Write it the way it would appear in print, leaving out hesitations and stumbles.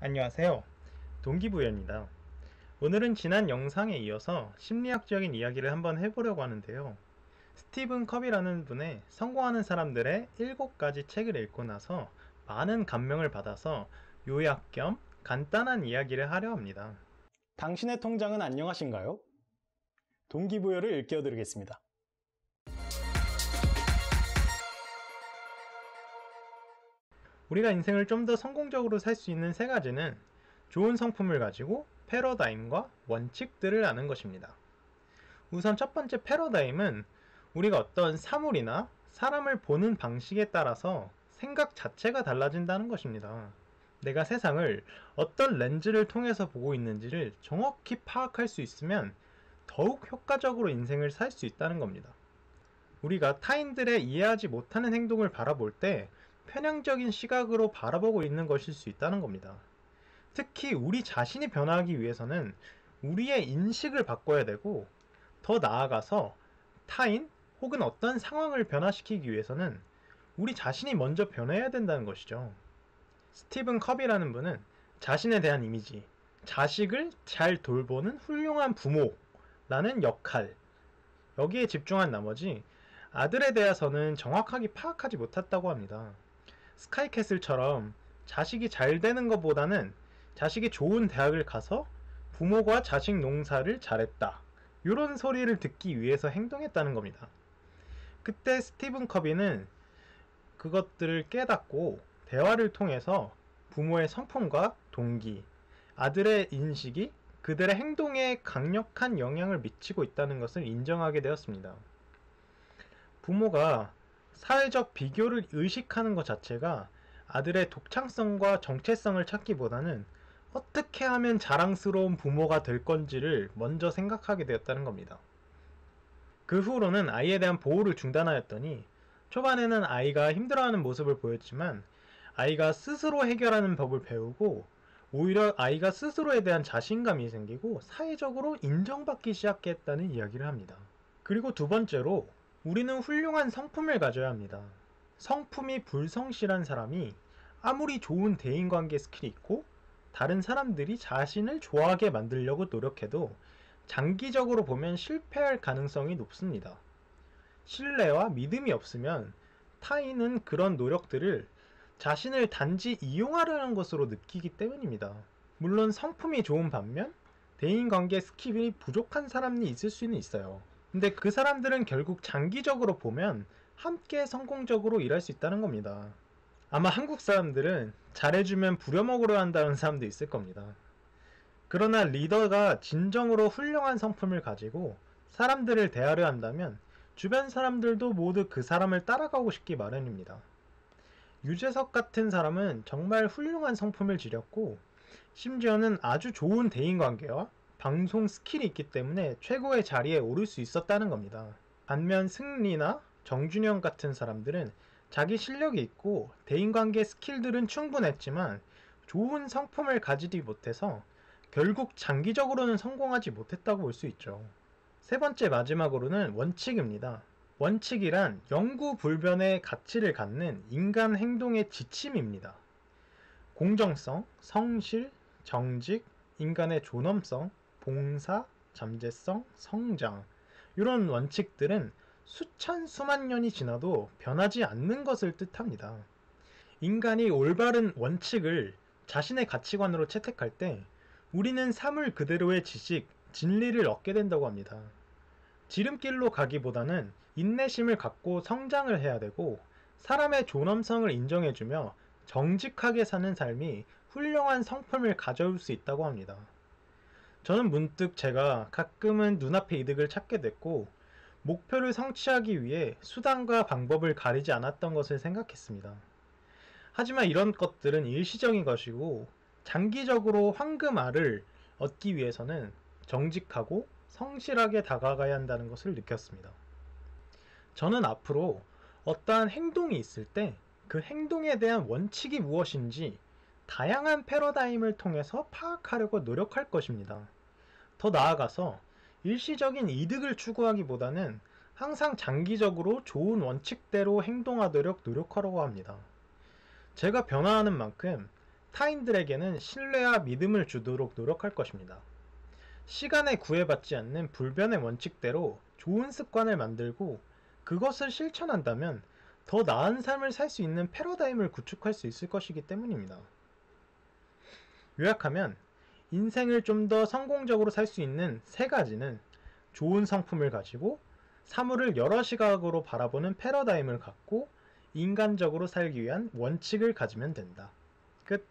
안녕하세요. 동기부여입니다. 오늘은 지난 영상에 이어서 심리학적인 이야기를 한번 해보려고 하는데요. 스티븐 컵이라는 분의 성공하는 사람들의 7가지 책을 읽고 나서 많은 감명을 받아서 요약 겸 간단한 이야기를 하려 합니다. 당신의 통장은 안녕하신가요? 동기부여를 일깨워드리겠습니다. 우리가 인생을 좀 더 성공적으로 살 수 있는 3가지는 좋은 성품을 가지고 패러다임과 원칙들을 아는 것입니다. 우선 첫 번째 패러다임은 우리가 어떤 사물이나 사람을 보는 방식에 따라서 생각 자체가 달라진다는 것입니다. 내가 세상을 어떤 렌즈를 통해서 보고 있는지를 정확히 파악할 수 있으면 더욱 효과적으로 인생을 살 수 있다는 겁니다. 우리가 타인들의 이해하지 못하는 행동을 바라볼 때 편향적인 시각으로 바라보고 있는 것일 수 있다는 겁니다. 특히 우리 자신이 변화하기 위해서는 우리의 인식을 바꿔야 되고, 더 나아가서 타인 혹은 어떤 상황을 변화시키기 위해서는 우리 자신이 먼저 변해야 된다는 것이죠. 스티븐 컵이라는 분은 자신에 대한 이미지, 자식을 잘 돌보는 훌륭한 부모라는 역할, 여기에 집중한 나머지 아들에 대해서는 정확하게 파악하지 못했다고 합니다. 스카이캐슬처럼 자식이 잘 되는 것보다는 자식이 좋은 대학을 가서 부모가 자식 농사를 잘했다, 이런 소리를 듣기 위해서 행동했다는 겁니다. 그때 스티븐 커비는 그것들을 깨닫고 대화를 통해서 부모의 성품과 동기, 아들의 인식이 그들의 행동에 강력한 영향을 미치고 있다는 것을 인정하게 되었습니다. 부모가 사회적 비교를 의식하는 것 자체가 아들의 독창성과 정체성을 찾기보다는 어떻게 하면 자랑스러운 부모가 될 건지를 먼저 생각하게 되었다는 겁니다. 그 후로는 아이에 대한 보호를 중단하였더니 초반에는 아이가 힘들어하는 모습을 보였지만 아이가 스스로 해결하는 법을 배우고 오히려 아이가 스스로에 대한 자신감이 생기고 사회적으로 인정받기 시작했다는 이야기를 합니다. 그리고 두 번째로 우리는 훌륭한 성품을 가져야 합니다. 성품이 불성실한 사람이 아무리 좋은 대인관계 스킬이 있고 다른 사람들이 자신을 좋아하게 만들려고 노력해도 장기적으로 보면 실패할 가능성이 높습니다. 신뢰와 믿음이 없으면 타인은 그런 노력들을 자신을 단지 이용하려는 것으로 느끼기 때문입니다. 물론 성품이 좋은 반면 대인관계 스킬이 부족한 사람이 있을 수는 있어요. 근데 그 사람들은 결국 장기적으로 보면 함께 성공적으로 일할 수 있다는 겁니다. 아마 한국 사람들은 잘해주면 부려먹으려 한다는 사람도 있을 겁니다. 그러나 리더가 진정으로 훌륭한 성품을 가지고 사람들을 대하려 한다면 주변 사람들도 모두 그 사람을 따라가고 싶기 마련입니다. 유재석 같은 사람은 정말 훌륭한 성품을 지녔고 심지어는 아주 좋은 대인관계와 방송 스킬이 있기 때문에 최고의 자리에 오를 수 있었다는 겁니다. 반면 승리나 정준영 같은 사람들은 자기 실력이 있고 대인관계 스킬들은 충분했지만 좋은 성품을 가지지 못해서 결국 장기적으로는 성공하지 못했다고 볼 수 있죠. 세 번째 마지막으로는 원칙입니다. 원칙이란 영구불변의 가치를 갖는 인간 행동의 지침입니다. 공정성, 성실, 정직, 인간의 존엄성, 봉사, 잠재성, 성장, 이런 원칙들은 수천 수만 년이 지나도 변하지 않는 것을 뜻합니다. 인간이 올바른 원칙을 자신의 가치관으로 채택할 때 우리는 사물 그대로의 지식, 진리를 얻게 된다고 합니다. 지름길로 가기보다는 인내심을 갖고 성장을 해야 되고 사람의 존엄성을 인정해주며 정직하게 사는 삶이 훌륭한 성품을 가져올 수 있다고 합니다. 저는 문득 제가 가끔은 눈앞의 이득을 찾게 됐고 목표를 성취하기 위해 수단과 방법을 가리지 않았던 것을 생각했습니다. 하지만 이런 것들은 일시적인 것이고 장기적으로 황금알을 얻기 위해서는 정직하고 성실하게 다가가야 한다는 것을 느꼈습니다. 저는 앞으로 어떠한 행동이 있을 때 그 행동에 대한 원칙이 무엇인지 다양한 패러다임을 통해서 파악하려고 노력할 것입니다. 더 나아가서 일시적인 이득을 추구하기보다는 항상 장기적으로 좋은 원칙대로 행동하도록 노력하려고 합니다. 제가 변화하는 만큼 타인들에게는 신뢰와 믿음을 주도록 노력할 것입니다. 시간에 구애받지 않는 불변의 원칙대로 좋은 습관을 만들고 그것을 실천한다면 더 나은 삶을 살 수 있는 패러다임을 구축할 수 있을 것이기 때문입니다. 요약하면 인생을 좀 더 성공적으로 살 수 있는 세 가지는 좋은 성품을 가지고 사물을 여러 시각으로 바라보는 패러다임을 갖고 인간적으로 살기 위한 원칙을 가지면 된다. 끝.